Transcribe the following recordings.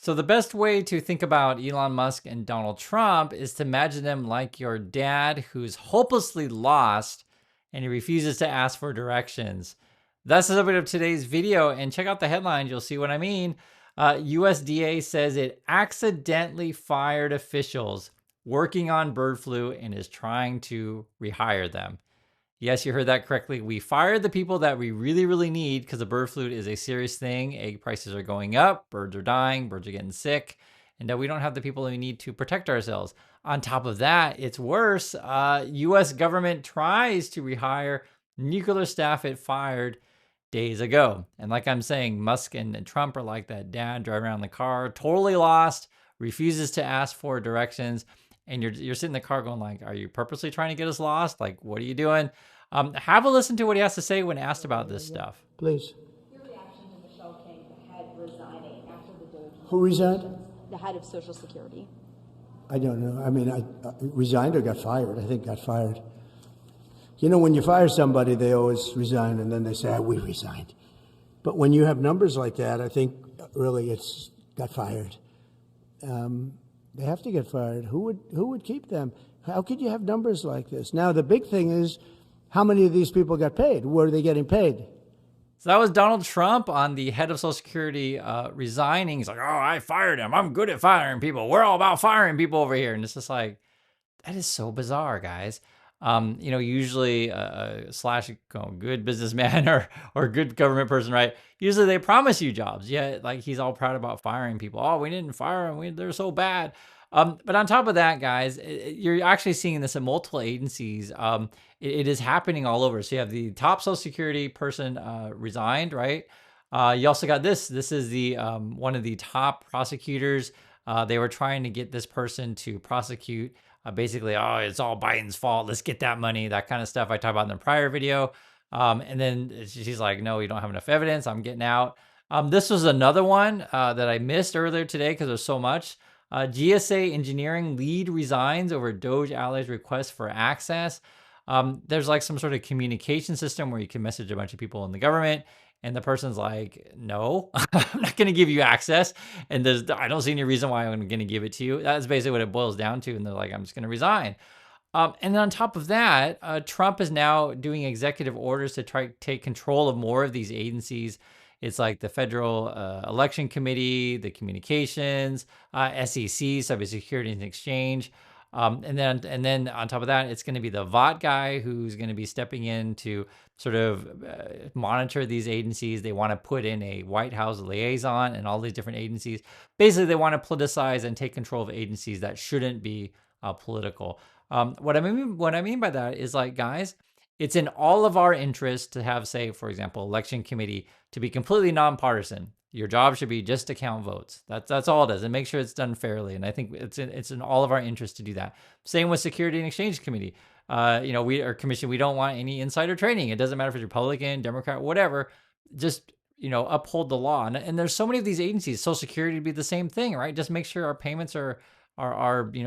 So the best way to think about Elon Musk and Donald Trump is to imagine them like your dad who's hopelessly lost and he refuses to ask for directions. That's the subject of today's video, and check out the headlines, you'll see what I mean. USDA says it accidentally fired officials working on bird flu and is trying to rehire them. Yes, you heard that correctly. We fired the people that we really, really need because the bird flu is a serious thing. Egg prices are going up, birds are dying, birds are getting sick, and we don't have the people we need to protect ourselves. On top of that, it's worse. U.S. government tries to rehire nuclear staff it fired days ago. And like I'm saying, Musk and Trump are like that dad driving around the car, totally lost, refuses to ask for directions. And you're sitting in the car going like, are you purposely trying to get us lost? Like, what are you doing? Have a listen to what he has to say when asked about this stuff. Please. Your reaction to Michelle King, the head resigning after the Doge? Who resigned? The head of Social Security. I don't know. I mean, I resigned or got fired. I think got fired. You know, when you fire somebody, they always resign, and then they say, we resigned. But when you have numbers like that, I think really it's got fired. They have to get fired. Who would keep them? How could you have numbers like this? Now, the big thing is, how many of these people got paid? Were they getting paid? So that was Donald Trump on the head of Social Security resigning. He's like, oh, I fired him. I'm good at firing people. We're all about firing people over here. And it's just like, that is so bizarre, guys. Usually slash good businessman or good government person, right? Usually they promise you jobs. Yeah, like he's all proud about firing people. Oh, we didn't fire them. They're so bad. But on top of that, guys, you're actually seeing this in multiple agencies. It is happening all over. So you have the top Social Security person resigned, right? You also got this. This is the one of the top prosecutors. They were trying to get this person to prosecute basically, oh, it's all Biden's fault. Let's get that money, that kind of stuff I talked about in the prior video. And then she's like, no, you don't have enough evidence. I'm getting out. This was another one that I missed earlier today because there's so much. GSA engineering lead resigns over Doge allies request for access. There's like some sort of communication system where you can message a bunch of people in the government. And the person's like, no, I'm not going to give you access. And I don't see any reason why I'm going to give it to you. That's basically what it boils down to. And they're like, I'm just going to resign. And then on top of that, Trump is now doing executive orders to try to take control of more of these agencies. It's like the Federal Election Committee, the Communications, SEC, Cybersecurity and Exchange. And then on top of that, it's going to be the VOT guy who's going to be stepping in to sort of monitor these agencies. They want to put in a White House liaison and all these different agencies. Basically, they want to politicize and take control of agencies that shouldn't be political. What I mean by that is like, guys, it's in all of our interest to have, say, for example, election committee to be completely nonpartisan. Your job should be just to count votes. That's all it does, and make sure it's done fairly. And I think it's in all of our interest to do that. Same with Security and Exchange Committee. Our commission, we don't want any insider trading. It doesn't matter if it's Republican, Democrat, whatever. Just uphold the law. And there's so many of these agencies. Social Security would be the same thing, right? Just make sure our payments are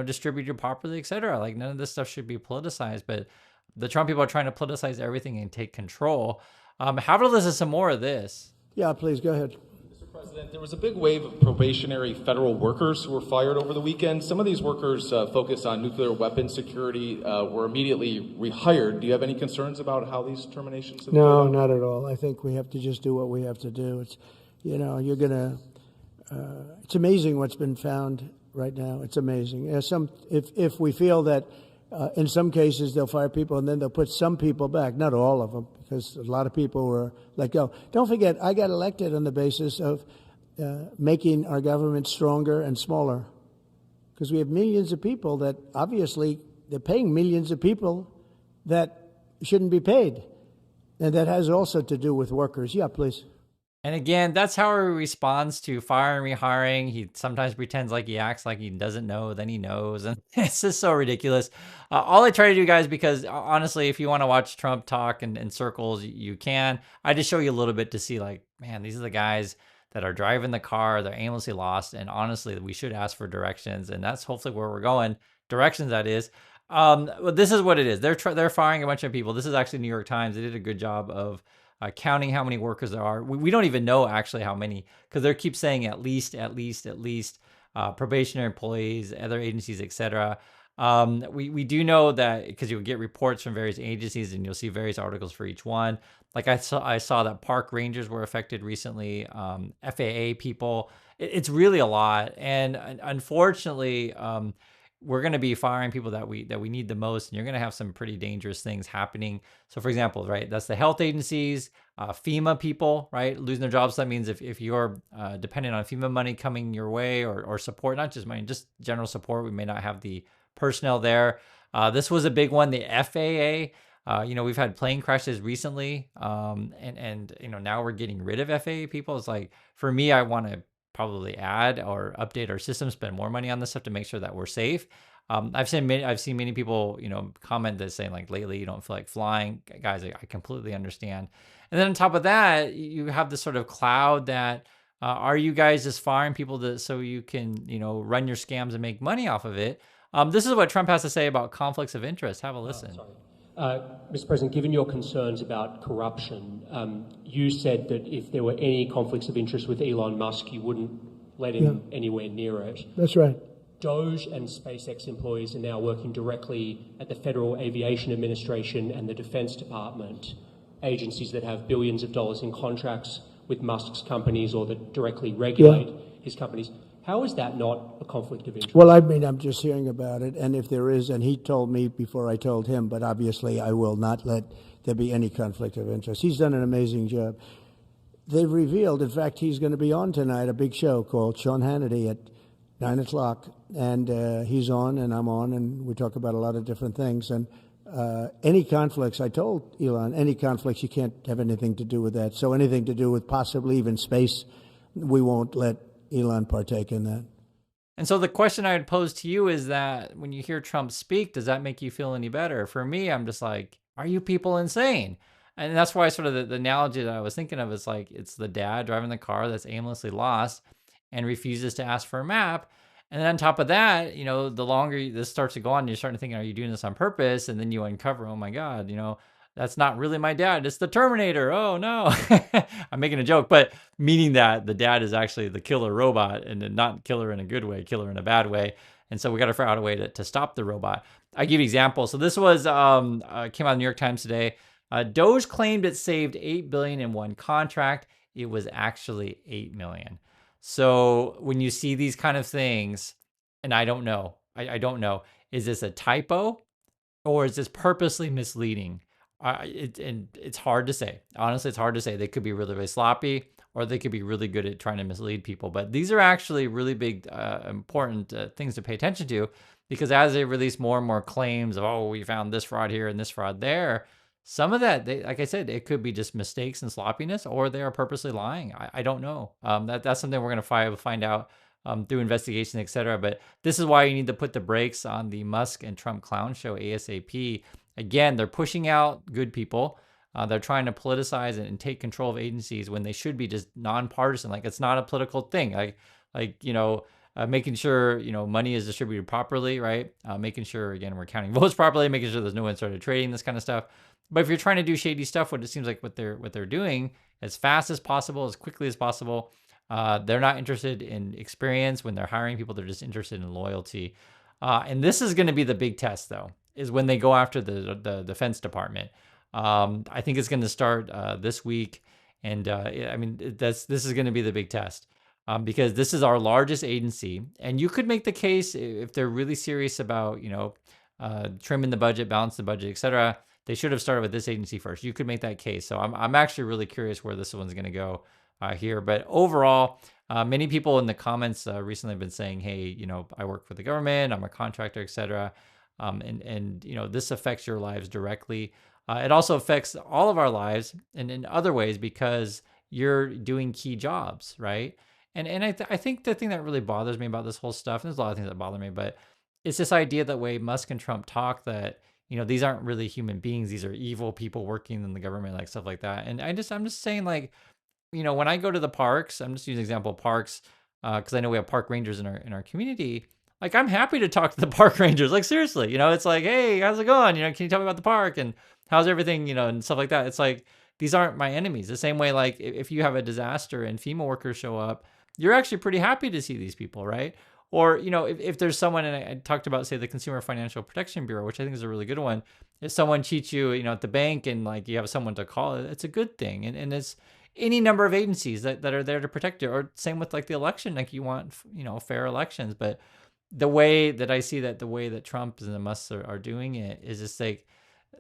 distributed properly, et cetera. Like none of this stuff should be politicized. But the Trump people are trying to politicize everything and take control. Have a listen to some more of this. Yeah, please go ahead. President, there was a big wave of probationary federal workers who were fired over the weekend. Some of these workers focused on nuclear weapon security were immediately rehired. Do you have any concerns about how these terminations have No, not at all. I think we have to just do what we have to do. It's, you're going to, it's amazing what's been found right now. It's amazing. If we feel that in some cases they'll fire people and then they'll put some people back, not all of them, because a lot of people were let go. Don't forget, I got elected on the basis of making our government stronger and smaller, because we have millions of people that obviously they're paying millions of people that shouldn't be paid. And that has also to do with workers. Yeah, please. And again, that's how he responds to firing, rehiring. He sometimes pretends like he acts like he doesn't know, then he knows. And it's just so ridiculous. All I try to do, guys, because honestly, if you want to watch Trump talk in circles, you can. I just show you a little bit to see like, man, these are the guys that are driving the car. They're aimlessly lost. And honestly, we should ask for directions. And that's hopefully where we're going. Directions, that is. Well, this is what it is. They're firing a bunch of people. This is actually New York Times. They did a good job of counting how many workers there are. We don't even know actually how many, because they keep saying at least, probationary employees, other agencies, etc. We do know that because you'll get reports from various agencies and you'll see various articles for each one. Like I saw that park rangers were affected recently, FAA people. It's really a lot, and unfortunately, we're going to be firing people that we need the most, and you're going to have some pretty dangerous things happening. So, for example, right, that's the health agencies, FEMA people, right, losing their jobs. That means if you're dependent on FEMA money coming your way or support, not just money, just general support, we may not have the personnel there. This was a big one, the FAA. We've had plane crashes recently, and now we're getting rid of FAA people. It's like, for me, I want to probably add or update our system, spend more money on this stuff to make sure that we're safe. I've seen many people, comment that saying like lately you don't feel like flying. Guys, I completely understand. And then on top of that, you have this sort of cloud that are you guys just firing people so you can, run your scams and make money off of it? This is what Trump has to say about conflicts of interest. Have a listen. Mr. President, given your concerns about corruption, you said that if there were any conflicts of interest with Elon Musk, you wouldn't let him anywhere near it. That's right. Doge and SpaceX employees are now working directly at the Federal Aviation Administration and the Defense Department, agencies that have billions of dollars in contracts with Musk's companies or that directly regulate his companies. How is that not a conflict of interest? Well, I mean, I'm just hearing about it, and if there is, and he told me before I told him, but obviously I will not let there be any conflict of interest. He's done an amazing job. They've revealed, in fact, he's going to be on tonight, a big show called Sean Hannity at 9 o'clock, and he's on and I'm on, and we talk about a lot of different things. And any conflicts, I told Elon, any conflicts, you can't have anything to do with that. So anything to do with possibly even space, we won't let Elon partake in that. And so the question I would pose to you is that when you hear Trump speak, does that make you feel any better? For me, I'm just like, are you people insane? And that's why sort of the analogy that I was thinking of is like, it's the dad driving the car that's aimlessly lost and refuses to ask for a map. And then on top of that, the longer this starts to go on, you're starting to think, are you doing this on purpose? And then you uncover, oh my God, that's not really my dad. It's the Terminator. Oh no. I'm making a joke, but meaning that the dad is actually the killer robot, and not killer in a good way, killer in a bad way. And so we got to figure out a way to stop the robot. I give you examples. So this was came out of the New York Times today. Doge claimed it saved $8 billion in one contract. It was actually $8 million. So when you see these kind of things, and I don't know, I don't know, is this a typo or is this purposely misleading? And it's hard to say. Honestly, it's hard to say. They could be really, really sloppy, or they could be really good at trying to mislead people. But these are actually really big, important things to pay attention to, because as they release more and more claims of, oh, we found this fraud here and this fraud there, some of that, like I said, it could be just mistakes and sloppiness, or they are purposely lying. I don't know. That's something we're going to find out through investigation, et cetera. But this is why you need to put the brakes on the Musk and Trump clown show ASAP. Again, they're pushing out good people. They're trying to politicize and take control of agencies when they should be just nonpartisan. Like, it's not a political thing. Making sure, money is distributed properly, right? Making sure, again, we're counting votes properly, making sure there's no insider trading, this kind of stuff. But if you're trying to do shady stuff, what it seems like what they're doing as fast as possible, as quickly as possible, they're not interested in experience when they're hiring people. They're just interested in loyalty. And this is going to be the big test, though, is when they go after the Defense Department. I think it's going to start this week. And this is going to be the big test. Because this is our largest agency, and you could make the case if they're really serious about, trimming the budget, balance the budget, et cetera, they should have started with this agency first. You could make that case. So I'm actually really curious where this one's going to go here. But overall, many people in the comments recently have been saying, hey, I work for the government, I'm a contractor, et cetera. And this affects your lives directly. It also affects all of our lives and in other ways, because you're doing key jobs, right? And I think the thing that really bothers me about this whole stuff, and there's a lot of things that bother me, but it's this idea that way Musk and Trump talk, that, these aren't really human beings. These are evil people working in the government, like stuff like that. And I'm just saying, like, when I go to the parks, I'm just using example of parks, because I know we have park rangers in our community. Like, I'm happy to talk to the park rangers. Like, seriously, it's like, hey, how's it going? Can you tell me about the park and how's everything, and stuff like that. It's like, these aren't my enemies. The same way, like if you have a disaster and FEMA workers show up, you're actually pretty happy to see these people, right? Or, if there's someone, and I talked about, say, the Consumer Financial Protection Bureau, which I think is a really good one. If someone cheats you, at the bank, and like you have someone to call, it's a good thing. And it's any number of agencies that are there to protect you. Or same with like the election, like you want, fair elections. But the way that I see that, the way that Trump and the Musk are doing it is just like,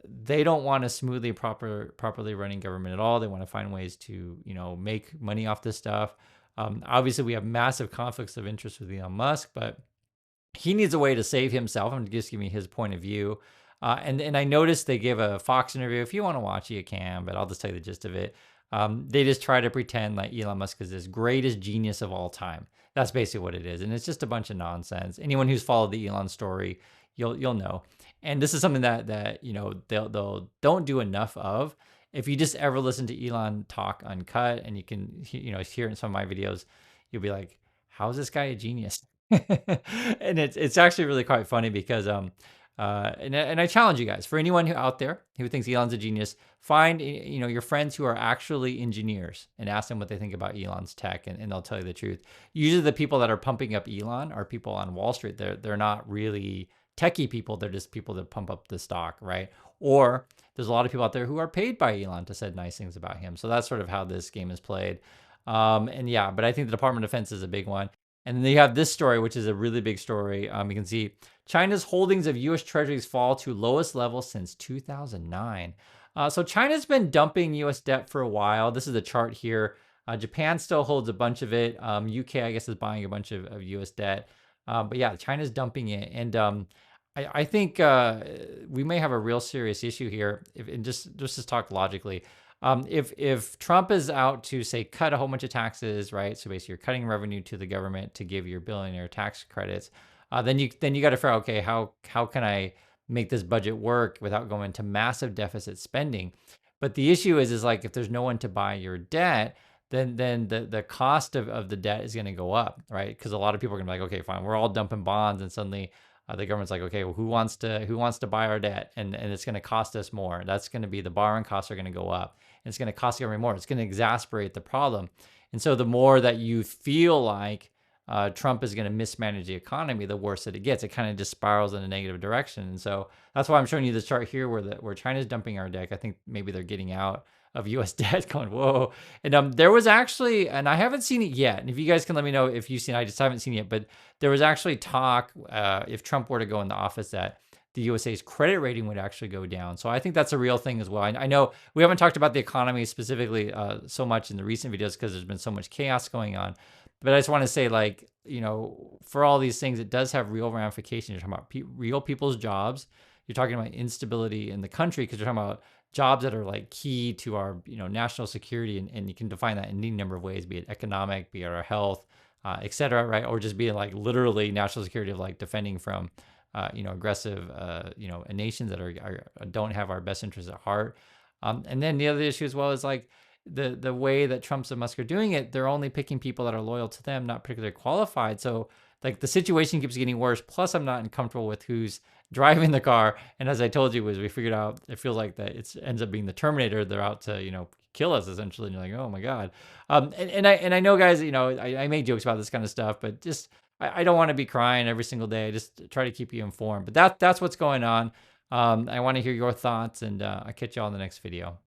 they don't want a smoothly properly running government at all. They want to find ways to, make money off this stuff. Obviously, we have massive conflicts of interest with Elon Musk, but he needs a way to save himself. I'm just giving his point of view. And I noticed they give a Fox interview. If you want to watch it, you can, but I'll just tell you the gist of it. They just try to pretend like Elon Musk is this greatest genius of all time. That's basically what it is. And it's just a bunch of nonsense. Anyone who's followed the Elon story, you'll know. And this is something that they'll don't do enough of. If you just ever listen to Elon talk uncut, and you can hear it in some of my videos, you'll be like, how is this guy a genius? And it's actually really quite funny because and I challenge you guys, for anyone who out there who thinks Elon's a genius, find your friends who are actually engineers and ask them what they think about Elon's tech, and they'll tell you the truth. Usually the people that are pumping up Elon are people on Wall Street. They're not really techie people. They're just people that pump up the stock, right? Or there's a lot of people out there who are paid by Elon to say nice things about him. So that's sort of how this game is played. And yeah, but I think the Department of Defense is a big one. And then you have this story, which is a really big story. You can see China's holdings of U.S. treasuries fall to lowest level since 2009. So China's been dumping U.S. debt for a while. This is a chart here. Japan still holds a bunch of it. UK, I guess, is buying a bunch of U.S. debt. But yeah, China's dumping it. And I think we may have a real serious issue here. And just to talk logically, if Trump is out to, say, cut a whole bunch of taxes, right? So basically, you're cutting revenue to the government to give your billionaire tax credits. Then you got to figure out, okay, how can I make this budget work without going into massive deficit spending? But the issue is like, if there's no one to buy your debt, then the cost of the debt is going to go up, right? Because a lot of people are going to be like, okay, fine, we're all dumping bonds, and suddenly the government's like, okay, well, who wants to buy our debt? And it's going to cost us more. That's going to be, the borrowing costs are going to go up. And it's going to cost the government more. It's going to exacerbate the problem. And so the more that you feel like Trump is going to mismanage the economy, the worse that it gets. It kind of just spirals in a negative direction. And so that's why I'm showing you this chart here where China's dumping our debt. I think maybe they're getting out of U.S. debt, going, whoa. And there was actually, and I haven't seen it yet, and if you guys can let me know if you've seen it, I just haven't seen it yet, but there was actually talk, if Trump were to go into office, that the USA's credit rating would actually go down. So I think that's a real thing as well. I know we haven't talked about the economy specifically so much in the recent videos because there's been so much chaos going on. But I just want to say, like, for all these things, it does have real ramifications. You're talking about real people's jobs. You're talking about instability in the country because you're talking about jobs that are like key to our national security, and you can define that in any number of ways, be it economic, be it our health, et cetera, right? Or just being like literally national security of like defending from aggressive nations that don't have our best interests at heart. And then the other issue as well is like the way that Trump and Musk are doing it, they're only picking people that are loyal to them, not particularly qualified. So like the situation keeps getting worse. Plus, I'm not uncomfortable with who's driving the car. And as I told you, we figured out, it feels like that it ends up being the Terminator. They're out to kill us essentially. And you're like, oh my god. And I know, guys, I make jokes about this kind of stuff, but just I don't want to be crying every single day. I just try to keep you informed. But that's what's going on. I want to hear your thoughts, and I'll catch you all in the next video.